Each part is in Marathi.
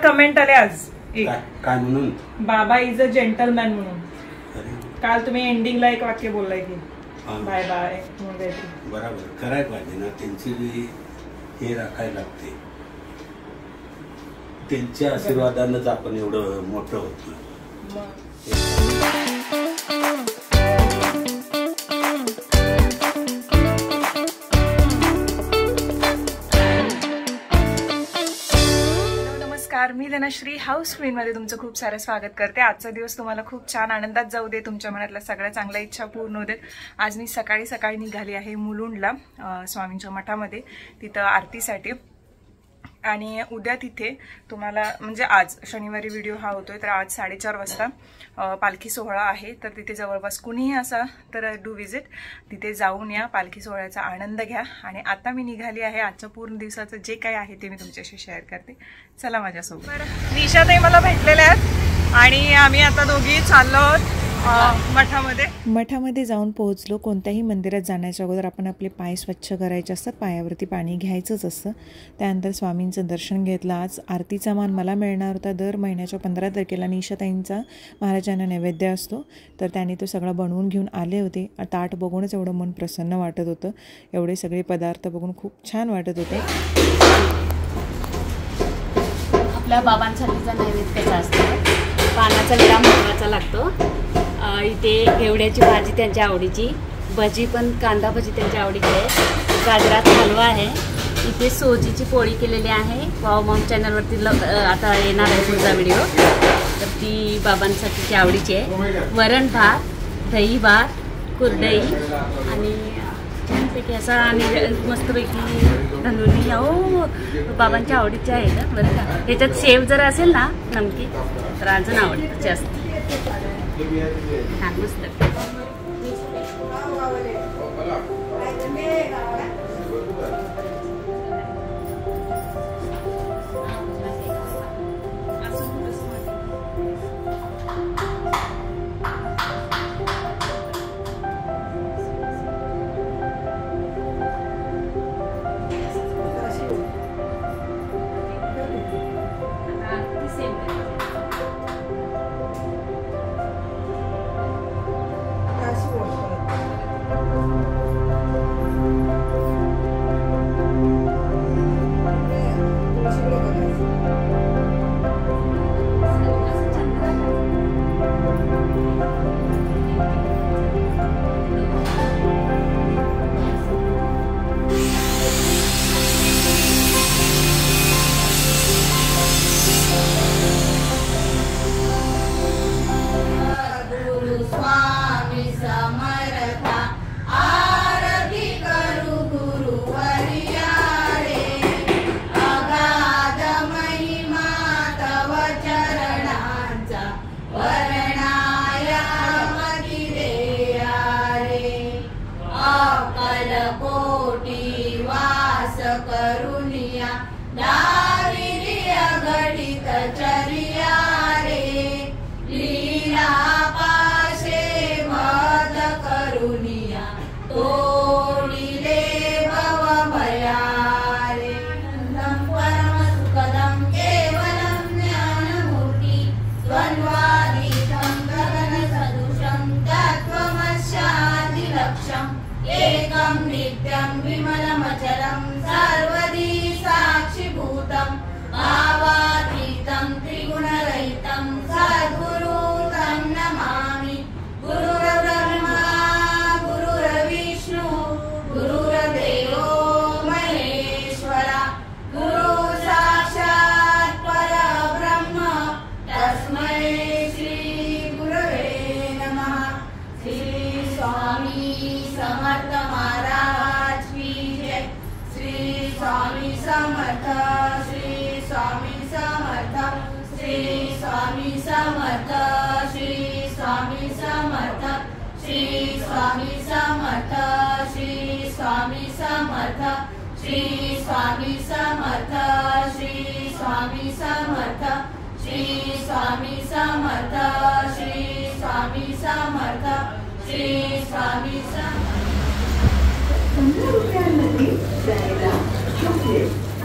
कमेंट आले आज काय म्हणून, बाबा इज अ जेंटलमॅन म्हणून. काल तुम्ही एंडिंगला एक वाक्य बोललाय की बाय बाय म्हणून. बरोबर, करायला पाहिजे ना, त्यांची हे राखायला लागते. त्यांच्या आशीर्वादानंच आपण एवढं मोठं होतो. मी धनश्री हाऊस क्वीनमध्ये तुमचं खूप सारं स्वागत करते. आजचा दिवस तुम्हाला खूप छान आनंदात जाऊ दे, तुमच्या मनातल्या सगळ्या चांगल्या इच्छा पूर्ण होऊ देत. आज मी सकाळी निघाली आहे मुलुंडला स्वामींच्या मठामध्ये, तिथं आरतीसाठी. आणि उद्या तिथे तुम्हाला म्हणजे आज शनिवारी व्हिडिओ हा होतोय, तर आज 4:30 वाजता पालखी सोहळा आहे. तर तिथे जवळपास कुणीही असा तर डू विजिट, तिथे जाऊन या, पालखी सोहळ्याचा आनंद घ्या. आणि आता मी निघाली आहे, आजच्या पूर्ण दिवसाचं जे काही आहे ते मी तुमच्याशी शेअर करते. चला माझ्यासोबत. बरं, निशाताई मला भेटलेल्या आहेत आणि आम्ही आता दोघी चाललो आहोत मठामध्ये जाऊन पोहोचलो. कोणत्याही मंदिरात जाण्याच्या अगोदर आपण आपले पाय स्वच्छ करायचे असतात, पायावरती पाणी घ्यायचंच असतं. त्यानंतर स्वामींचं दर्शन घेतलं. आज आरतीचा मान मला मिळणार होता. दर महिन्याच्या 15 तारखेला निशाताईंचा महाराजांना नैवेद्य असतो, तर त्यांनी तो सगळा बनवून घेऊन आले होते. ताट बघूनच एवढं मन प्रसन्न वाटत होतं. एवढे सगळे पदार्थ बघून खूप छान वाटत होते. आपल्या बाबांसाठीचा नैवेद्याचा असतो. पानाचा विडा महत्त्वाचा लागतो. इथे घेवड्याची भाजी त्यांच्या आवडीची, भजी पण कांदा भजी त्यांच्या आवडीची आहे, गाजराचा हलवा आहे. इथे सोजीची पोळी केलेली आहे. वाव मॉम चॅनलवरती आता येणार आहे पुढचा व्हिडिओ, तर ती बाबांसाठीची आवडीची आहे. वरण भात, दही भात, कुरडई आणि छानपैकी असा आणि मस्तपैकी धनुनी हो बाबांच्या आवडीच्या आहे ना. बरं का, ह्याच्यात शेव जर असेल ना नमकी तर अजून आवडतं जास्त. छान मस्त.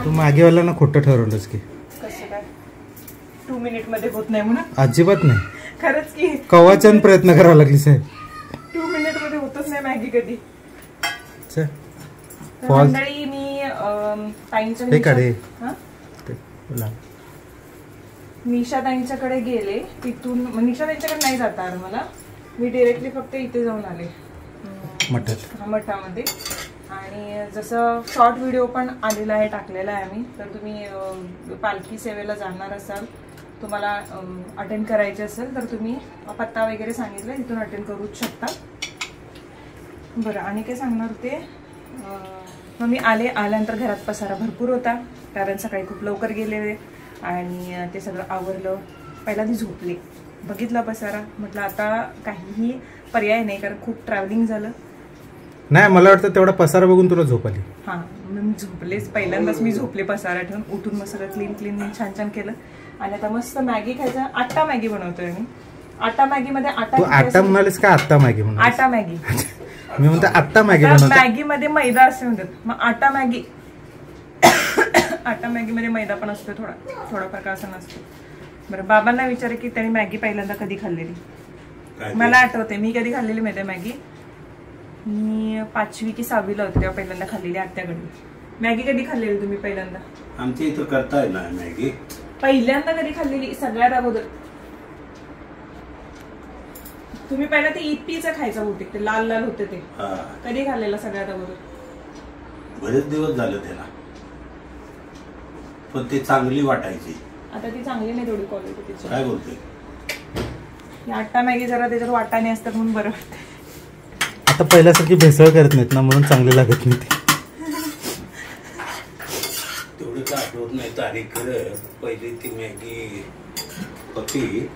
तू मागेवाला ना खोटं ठरवलंस की कसं काय? 2 मिनिट मध्ये होत नाही म्हणून. अजिबात नाही, खरंच की कवाचन प्रयत्न करावा लागली साहेब. 2 मिनिट मध्ये होतच नाही मॅगी कधी. चल तर मंडळी मी निशा ताईंच्याकडे गेले. तिथून निशा ताईंच्याकडे नाही जाता आलं मला. मी डिरेक्टली फक्त इथे जाऊन आले मठामध्ये. आणि जसं शॉर्ट व्हिडिओ पण आलेला आहे, टाकलेला आहे आम्ही. तर तुम्ही पालखी सेवेला जाणार असाल, तुम्हाला अटेंड करायचे असेल तर तुम्ही पत्ता वगैरे सांगितलं, तिथून अटेंड करूच शकता. बरं, आणि काय सांगणार होते. मग मी आल्यानंतर घरात पसारा भरपूर होता, कारण सकाळी खूप लवकर गेले आणि ते सगळं आवरलं. पहिला ती झोपले, बघितला पसारा, म्हटलं आता काहीही पर्याय नाही, कारण खूप ट्रॅव्हलिंग झालं. नाही, मला वाटतं तेवढा पसारा बघून तुला झोप आली. हां, मी झोपलेच. पहिल्यांदाच मी झोपले पसारा ठेवून. उठून मग सगळं क्लीन छान छान केलं. आणि आता मस्त मॅगी खायचं. आटा मॅगी बनवतोय मी. आटा मॅगी मध्ये आटा म्हणालीस का आत्ता मॅगी म्हणून? आटा मॅगी. मी म्हणतो आत्ता मॅगी बनवतो. मॅगी मध्ये मैदा असे म्हणतात, मग आटा मॅगी. आटा मॅगी मध्ये मैदा पण असतो थोडाफार का असं नसतो. बरं, बाबांना विचार की त्यांनी मॅगी पहिल्यांदा कधी खाल्लेली. मला आठवते मी कधी खाल्लेली माहिती मॅगी. मी 5वी की 6वीला होते तेव्हा पहिल्यांदा खाल्लेली आत्याकडे. मॅगी कधी खाल्लेली तुम्ही पहिल्यांदा? आमच्या इथं करताय ना मॅगी. पहिल्यांदा कधी खाल्लेली सगळ्यात अगोदर? तुम्ही पहिला ते इप्पीचं खायचं बहुतेक, ते लाल लाल होते ते. कधी खाल्लेलं सगळ्यात अगोदर? बरेच दिवस झाले त्याला, पण ते चांगली वाटायची. आता ती चांगली नाही थोडी क्वालिटी त्याची. काय बोलते? आटा मॅगी जरा त्याच्यात वाटाणे असतात म्हणून बरं वाटतं. आता पहिल्यासारखी भेसळ करत नाहीत ना, म्हणून चांगली लागत नाही ते. तेवढं का आठवत नाही तारीख. पहिली ती मॅगी होती.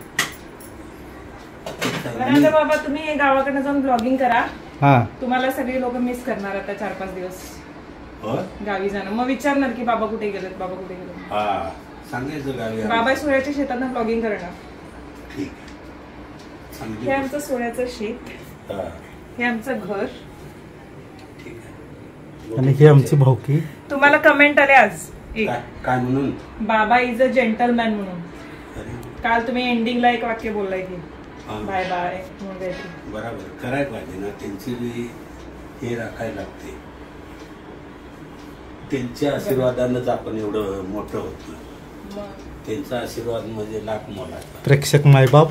बाबा तुम्ही गावाकडे जाऊन ब्लॉगिंग करा. हा, तुम्हाला सगळे लोक मिस करणार आता 4-5 दिवस गावी जाणं. मग विचारणार की बाबा कुठे गेलेत, बाबा कुठे गेले. हा, सांगायचं गावी. बाबा सोळ्याच्या शेतात ब्लॉगिंग करणार. ठीक. हे आमचं सोळ्याचं शेत, हे आमचं घर, ठीक आहे. आणि ही आमची भाऊकी. तुम्हाला कमेंट आले आज काय म्हणून? बाबा इज अ जेंटलमॅन म्हणून. काल तुम्ही एंडिंगला एक वाक्य बोललाय की बाय बाय म्हणून. बरोबर, करायला पाहिजे ना. त्यांची बी हे राखायला लागते. त्यांच्या आशीर्वादानंच आपण एवढं मोठं होतो. त्यांचा आशीर्वाद म्हणजे लाख मोलाचा. प्रेक्षक मायबाप.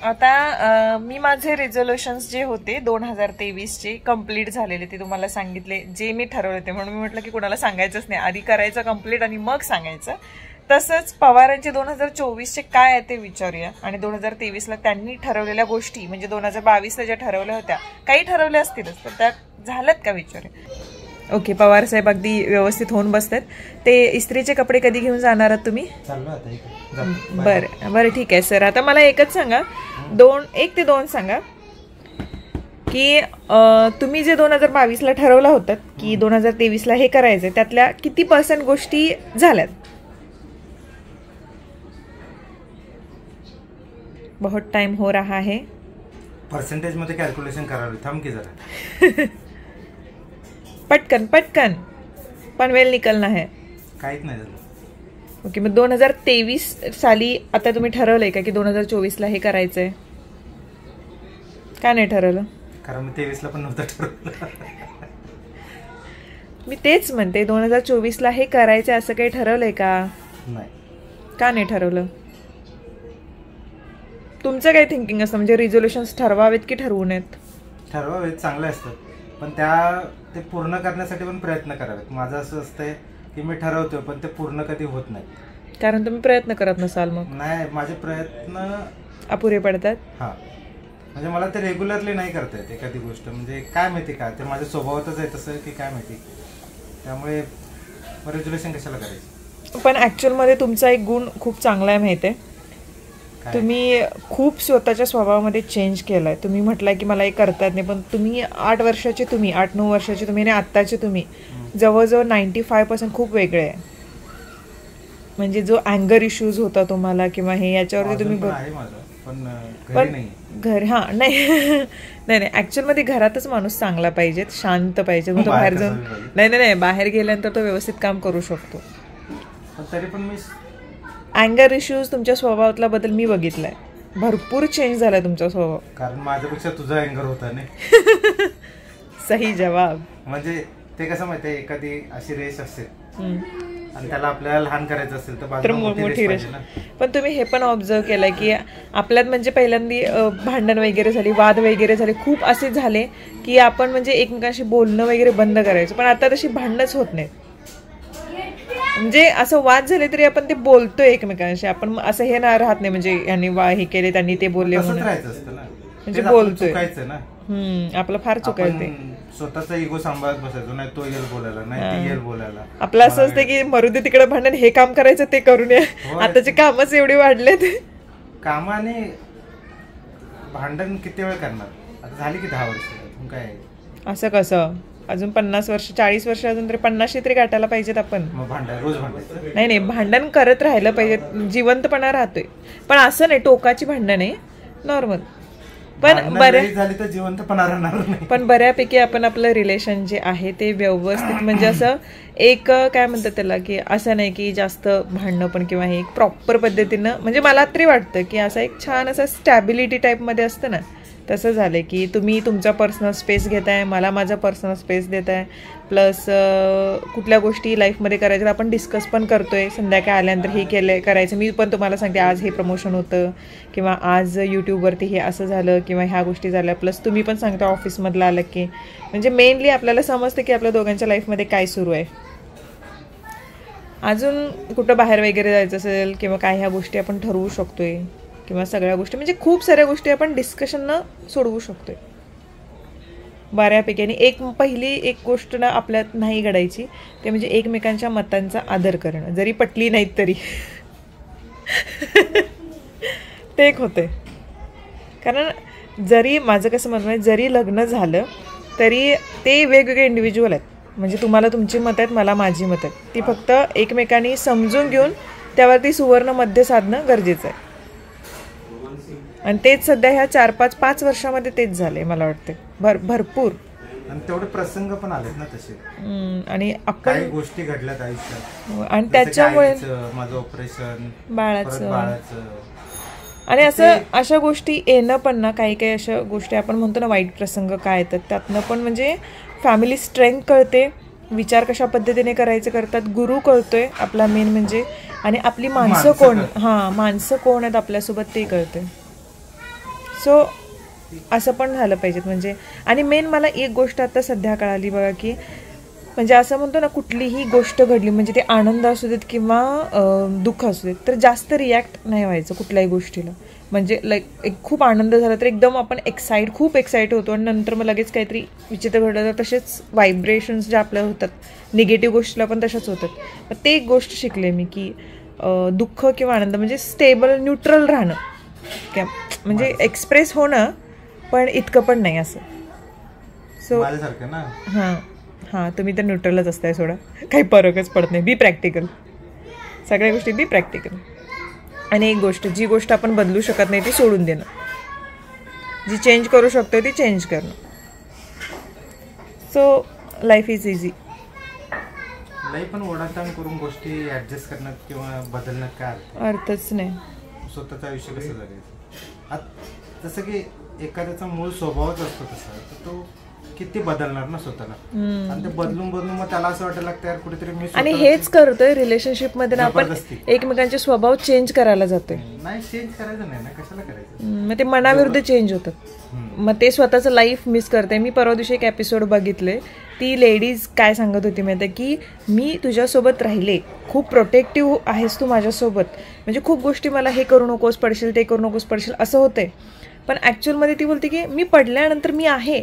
आता मी माझे रेझोल्युशन्स जे होते 2023चे कम्प्लीट झालेले ते तुम्हाला सांगितले, जे मी ठरवले ते. म्हणून मी म्हटलं की कुणाला सांगायचंच नाही, आधी करायचं कम्प्लीट आणि मग सांगायचं. तसंच पवारांचे 2024चे काय आहे ते विचारूया. आणि 2023ला त्यांनी ठरवलेल्या गोष्टी, म्हणजे 2022ला ज्या ठरवल्या होत्या, काही ठरवल्या असतीलच, तर त्या झाल्यात का विचारूया. ओके, पवार साहेब अगदी व्यवस्थित होऊन बसतात. ते इस्त्रीचे कपडे कधी घेऊन जाणार आहात तुम्ही? बरं ठीक आहे सर. आता मला एकच सांगा, 1 ते 2 सांगा की तुम्ही जे 2022ला ठरवलं होतं की 2023ला हे करायचंय, त्यातल्या किती % गोष्टी झाल्यात? बहुत टाइम हो रहा है. पर्सेंटेज मध्ये कॅल्क्युलेशन करावे, थांब की जरा. पटकन पण वेळ निकलना है. काहीच नाही झालं. ओके, मग 2023 साली आता तुम्ही ठरवलंय का की 2024ला हे करायचंय? का नाही ठरवलं? कारण मी 23ला पण नव्हतं ठरवलं. मी तेच म्हणते, 2024ला हे करायचंय असं काही ठरवलंय का? नाही. का नाही ठरवलं? तुमचं काय थिंकिंग असतं, म्हणजे रिझोल्युशन्स ठरवावेत की ठरवू नयेत? ठरवावेत, चांगले असतात, पण ते पूर्ण करण्यासाठी पण प्रयत्न करावेत. माझं असं असतंय की मी ठरवतोय पण ते पूर्ण कधी होत नाही. कारण तुम्ही प्रयत्न करत नसाल. मग नाही, माझे प्रयत्न अपुरे पडतात. हा, म्हणजे मला ते रेग्युलरली नाही करता येत एखादी गोष्ट. म्हणजे काय माहिती का, ते माझ्या स्वभावातच आहे तसं की काय माहिती. त्यामुळे रेझोल्युशन कशाला करायचं. पण ऍक्च्युअल मध्ये तुमचा एक गुण खूप चांगला आहे माहिती आहे. तुम्ही खूप स्वतःच्या स्वभावामध्ये चेंज केलाय. तुम्ही म्हटलंय की मला हे करता येत नाही, पण तुम्ही 8 वर्षाचे तुम्ही, 8-9 वर्षाचे तुम्ही आणि आत्ताचे तुम्ही जवळजवळ 95% खूप वेगळे आहे. म्हणजे जो अँगर इश्यूज होता तुम्हाला किंवा हे, याच्यावरती तुम्ही पण घर नाही ऍक्च्युअल मध्ये घरातच माणूस चांगला पाहिजे, शांत पाहिजे. मग तो बाहेर जाऊन नाही बाहेर गेल्यानंतर तो व्यवस्थित काम करू शकतो. पण तरी पण मी अँगर इश्यूज तुमच्या स्वभावातला बदल मी बघितलाय, भरपूर चेंज झालाय तुमचा स्वभाव. कारण माझ्यापेक्षा तुझा अँगर होता नाही. सही जवाब. म्हणजे ते कसं माहितीये, एखादी अशी रेस असेल आणि त्याला आपल्याला लहान करायचं असेल तर बाजूला मोठी रेस. पण तुम्ही हे पण ऑब्झर्व केलं की आपल्यात म्हणजे पहिल्यांदा भांडण वगैरे झाली, वाद वगैरे झाले, खूप असे झाले की आपण म्हणजे एकमेकांशी बोलणं वगैरे बंद करायचं. पण आता तशी भांडणच होत नाही. म्हणजे असं वाद झाले तरी आपण ते बोलतोय एकमेकांशी. आपण असं हे ना राहत नाही म्हणजे यांनी हे केले त्यांनी ते बोलले म्हणून, म्हणजे बोलतोय. आपलं फार चुकायचं, स्वतःचा इगो सांभाळत बसायचो. नाही तो येल बोलायला, नाही ती येल बोलायला. आपलं असं असतं की मरुदे तिकडे भांडण, हे काम करायचं ते करून या. आताचे कामच एवढे वाढलेत. कामाने भांडण किती वेळ करणार? आता झाली की 10 वर्ष. काय असं कसं? अजून 50 वर्ष 40 वर्ष अजून तरी 50 तरी गाठायला पाहिजेत आपण. रोज भांडायचं नाही, भांडण करत राहिलं पाहिजे, जिवंतपणा राहतोय. पण असं नाही टोकाची भांडण आहे, नॉर्मल. पण झाली तर जिवंतपणा राहणार नाही. पण बऱ्यापैकी आपण आपलं रिलेशन जे आहे ते व्यवस्थित, म्हणजे असं एक काय म्हणतात त्याला, की असं नाही की जास्त भांडणं पण किंवा हे एक प्रॉपर पद्धतीनं, म्हणजे मला तरी वाटतं की असं एक छान असं स्टॅबिलिटी टाईपमध्ये असतं ना, तसं झालं की तुम्ही तुमचा पर्सनल स्पेस घेताय, मला माझा पर्सनल स्पेस देताय. प्लस कुठल्या गोष्टी लाईफमध्ये करायच्या आपण डिस्कस पण करतोय. संध्याकाळी आल्यानंतर हे केलं करायचं, मी पण तुम्हाला सांगते आज हे प्रमोशन होतं किंवा आज यूट्यूबवरती हे असं झालं किंवा ह्या गोष्टी झाल्या. प्लस तुम्ही पण सांगता ऑफिसमधलं आलं की, म्हणजे मेनली आपल्याला समजतं की आपल्या दोघांच्या लाईफमध्ये काय सुरू आहे. अजून कुठं बाहेर वगैरे जायचं असेल किंवा काय ह्या गोष्टी आपण ठरवू शकतोय किंवा सगळ्या गोष्टी, म्हणजे खूप साऱ्या गोष्टी आपण डिस्कशननं सोडवू शकतोय बऱ्यापैकी. आणि पहिली एक गोष्ट ना आपल्यात नाही घडायची, ते म्हणजे एकमेकांच्या मतांचा आदर करणं, जरी पटली नाहीत तरी. ते एक होतंय. कारण जरी माझं कसं म्हणणं आहे, जरी लग्न झालं तरी ते वेगवेगळे इंडिव्हिज्युअल आहेत. म्हणजे तुम्हाला तुमची मत आहेत, मला माझी मत आहेत. ती फक्त एकमेकांनी समजून घेऊन त्यावरती सुवर्ण मध्य साधणं गरजेचं आहे. आणि तेच सध्या ह्या 4-5 वर्षामध्ये तेच झाले मला वाटते, भरपूर. आणि तेवढे प्रसंग पण आलेत ना तसे. आणि काही गोष्टी घडल्यात आयुष्यात, आणि त्याच्यामुळे माझं ऑपरेशन, बाळाचं, आणि असं अशा गोष्टी येणं पण ना, काही काही अशा गोष्टी आपण म्हणतो ना वाईट प्रसंग काय येतात, त्यातनं पण म्हणजे फॅमिली स्ट्रेंथ कळते, विचार कशा पद्धतीने करायचे करतात, गुरु कळतोय आपला मेन म्हणजे, आणि आपली माणसं कोण आहेत आपल्यासोबत ते कळतंय. सो असं पण झालं पाहिजेत म्हणजे. आणि मेन मला एक गोष्ट आता सध्या कळाली बघा, की म्हणजे असं म्हणतो ना, कुठलीही गोष्ट घडली म्हणजे ते आनंद असू देत किंवा दुःख असू देत, तर जास्त रिॲक्ट नाही व्हायचं कुठल्याही गोष्टीला. म्हणजे लाईक एक खूप आनंद झाला तर एकदम आपण खूप एक्साइट होतो, आणि नंतर मग लगेच काहीतरी विचित्र घडलं तर तसेच व्हायब्रेशन्स जे आपल्या होतात निगेटिव्ह गोष्टीला पण तशाच होतात. तर ते एक गोष्ट शिकले मी, की दुःख किंवा आनंद म्हणजे स्टेबल न्यूट्रल राहणं, काय म्हणजे एक्सप्रेस होणं पण इतकं पण नाही असं. सो हां तुम्ही तर न्यूट्रलच असताय, सोडा काही फरकच पडत नाही. बी प्रॅक्टिकल, सगळ्या गोष्टी बी प्रॅक्टिकल. आणि एक गोष्ट, जी गोष्ट आपण बदलू शकत नाही ती सोडून देणं, जी चेंज करू शकतो ती चेंज करणं. So life is easy. नाही पण ओढाताण करून गोष्टी ऍडजस्ट करण्यात किंवा बदलण्यात काय अर्थच नाही. स्वतःचं आयुष्य कसं जगायचं, जसं की एखाद्याचा मूळ स्वभावच असतो तसा, तर तो किती बदलणार ना स्वतःला, आणि ते बदलून मग त्याला असं वाटायला लागतं यार कुठेतरी मी. आणि हेच करतोय रिलेशनशिप मध्ये ना, आपण एकमेकांचे स्वभाव चेंज करायला जातोय. नाही चेंज करायचं नाही ना, कशाला करायचं. मग ते मनाविरुद्ध चेंज होतात, मग ते स्वतःचं लाईफ मिस करते. मी परवा दिवशी एक एपिसोड बघितले, ती लेडीज काय सांगत होती माहिती आहे, की मी तुझ्यासोबत राहिले, खूप प्रोटेक्टिव्ह आहेस तू माझ्यासोबत, म्हणजे खूप गोष्टी मला हे करू नकोस पडशील, ते करू नकोस पडशील असं होतंय. पण ॲक्च्युअलमध्ये ती बोलते की मी पडल्यानंतर मी आहे,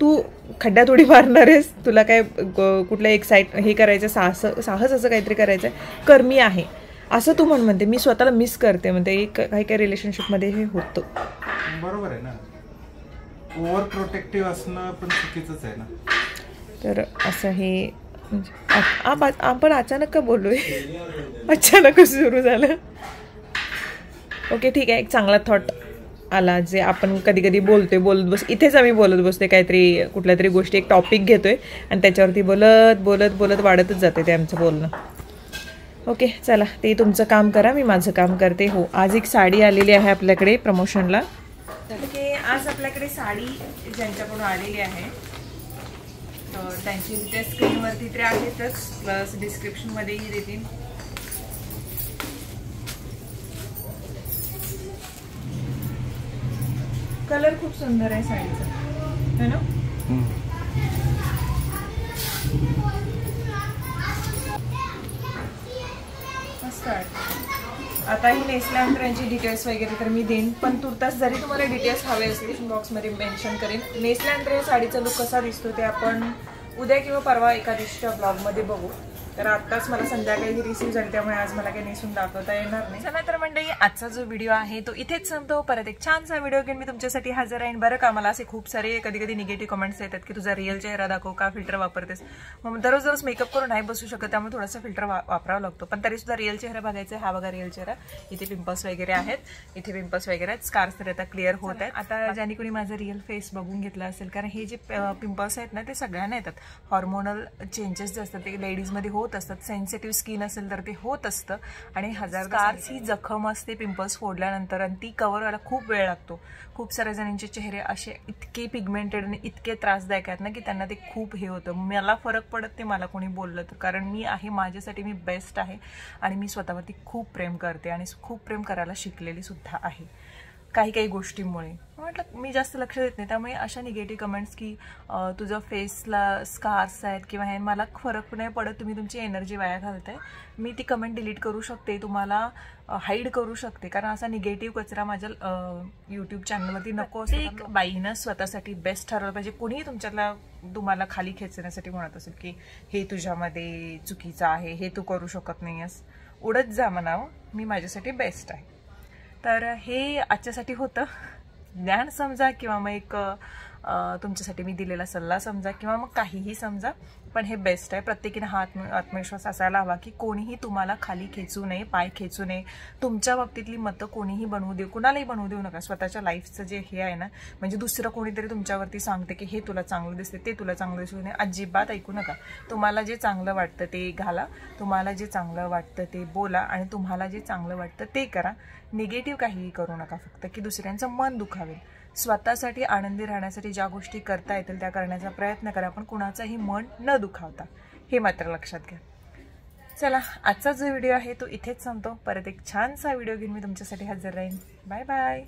तू खड्ड्यात उडी मारणार आहेस, तुला काय कुठलं हे करायचं, साहस असं काहीतरी करायचं आहे, कर, मी आहे असं तू म्हणते. मी स्वतःला मिस करते म्हणते. काही काही रिलेशनशिपमध्ये हे होतं. बरोबर आहे ना, ओव्हर प्रोटेक्टिव्ह असणं पण चुकीचंच आहे ना. तर असं हे म्हणजे आपण अचानक का बोललोय, अचानकच सुरू झालं. ओके ठीक आहे, एक चांगला थॉट आला, जे आपण कधी कधी बोलत बस, इथेच आम्ही बोलत बसतोय काहीतरी, कुठल्या तरी गोष्टी एक टॉपिक घेतोय आणि त्याच्यावरती बोलत बोलत बोलत वाढतच जाते ते आमचं बोलणं. ओके चला, ते तुमचं काम करा, मी माझं काम करते. हो, आज एक साडी आलेली आहे आपल्याकडे प्रमोशनला. ओके, आज आपल्याकडे साडी ज्यांच्याकडून आलेली आहे तर त्यांची डिटेल्स स्क्रीनवरती तरी आहेतच, प्लस डिस्क्रिप्शनमध्येही देतील. कलर खूप सुंदर आहे साडीचा, है ना? मस्त वाटतं. आता ही नेसल्यानंतर यांची डिटेल्स वगैरे तर मी देईन, पण तुर्तास जरी तुम्हाला डिटेल्स हवे असतील बॉक्समध्ये मेन्शन करेन. नेसल्यानंतर या साडीचा लुक कसा दिसतो ते आपण उद्या किंवा परवा एका दिवशीच्या ब्लॉगमध्ये बघू. तर आत्ताच मला संध्याकाळी ही रिसीव्ह झाली, त्यामुळे आज मला काही नेसून दाखवता येणार नाही. चला तर मंडळी, आजचा जो व्हिडिओ आहे तो इथेच संपतो. परत एक छानसा व्हिडिओ घेऊन मी तुमच्यासाठी हजर आहे. बरं का, मला असे खूप सारे कधी कधी निगेटिव्ह कमेंट्स येतात की तुझा रिअल चेहरा दाखव, का फिल्टर वापरतेस. मग दररोज दररोज मेकअप करून नाही बसू शकत, त्यामुळे थोडासा फिल्टर वापरावा लागतो. पण तरी सुद्धा रिअल चेहरा बघायचा आहे. हा बघा रिअल चेहरा, इथे पिंपल्स वगैरे आहेत, इथे पिंपल्स वगैरे आहेत, स्कार्स तर आता क्लिअर होत आहेत. आता ज्यांनी कोणी माझा रिअल फेस बघून घेतला असेल, कारण हे जे पिंपल्स आहेत ना ते सगळ्यांना येतात. हॉर्मोनल चेंजेस जे असतात ते लेडीजमध्ये होत असतात. सेन्सिटिव्ह स्किन असेल तर ते होत असतं, आणि हजार स्कार्स ही जखम असते पिंपल्स फोडल्यानंतर, आणि ती कव्हर व्हायला खूप वेळ लागतो. खूप साऱ्या जणांचे चेहरे असे इतके पिगमेंटेड आणि इतके त्रासदायक आहेत ना की त्यांना ते खूप हे होतं. मला फरक पडत ते मला कोणी बोललं तर, कारण मी आहे, माझ्यासाठी मी बेस्ट आहे आणि मी स्वतःवरती खूप प्रेम करते आणि खूप प्रेम करायला शिकलेली सुद्धा आहे काही काही गोष्टींमुळे. म्हटलं मी जास्त लक्ष देत नाही, त्यामुळे अशा निगेटिव्ह कमेंट्स की तुझं फेसला स्कार्स आहेत किंवा हे, मला फरक नाही पडत, तुम्ही तुमची एनर्जी वाया घालताय. मी ती कमेंट डिलीट करू शकते, तुम्हाला हाईड करू शकते, कारण असा निगेटिव्ह कचरा माझ्या यूट्यूब चॅनलवरती नको असतो. एक बाईनं स्वतःसाठी बेस्ट ठरवलं पाहिजे. कोणीही तुम्हाला खाली खेचण्यासाठी म्हणत असेल की हे तुझ्यामध्ये चुकीचं आहे, हे तू करू शकत नाही आहेस, उडत जा म्हणावं, मी माझ्यासाठी बेस्ट आहे. तर हे आजच्यासाठी होतं. ज्ञान समजा किंवा मग एक तुमच्यासाठी मी दिलेला सल्ला समजा किंवा मग काहीही समजा, पण हे बेस्ट आहे. प्रत्येकीने हा आत्मविश्वास असायला हवा की कोणीही तुम्हाला खाली खेचू नये, पाय खेचू नये. तुमच्या बाबतीतली मतं कोणीही बनवू देऊ, कुणालाही बनवू देऊ नका. स्वतःच्या लाईफचं जे हे आहे ना, म्हणजे दुसरं कोणीतरी तुमच्यावरती सांगते की हे तुला चांगलं दिसते, ते तुला चांगलं दिसू नये, अजिबात ऐकू नका. तुम्हाला जे चांगलं वाटतं ते घाला, तुम्हाला जे चांगलं वाटतं ते बोला, आणि तुम्हाला जे चांगलं वाटतं ते करा. निगेटिव्ह काहीही करू नका, फक्त की दुसऱ्यांचं मन दुखावेल. स्वतःसाठी आनंदी राहण्यासाठी ज्या गोष्टी करता येतील त्या करण्याचा प्रयत्न करा, पण कुणाचंही मन न दुखावता, हे मात्र लक्षात घ्या. चला, आजचा जो व्हिडिओ आहे तो इथेच संपतो. परत एक छानसा व्हिडिओ घेऊन मी तुमच्यासाठी हजर राहीन. Bye bye.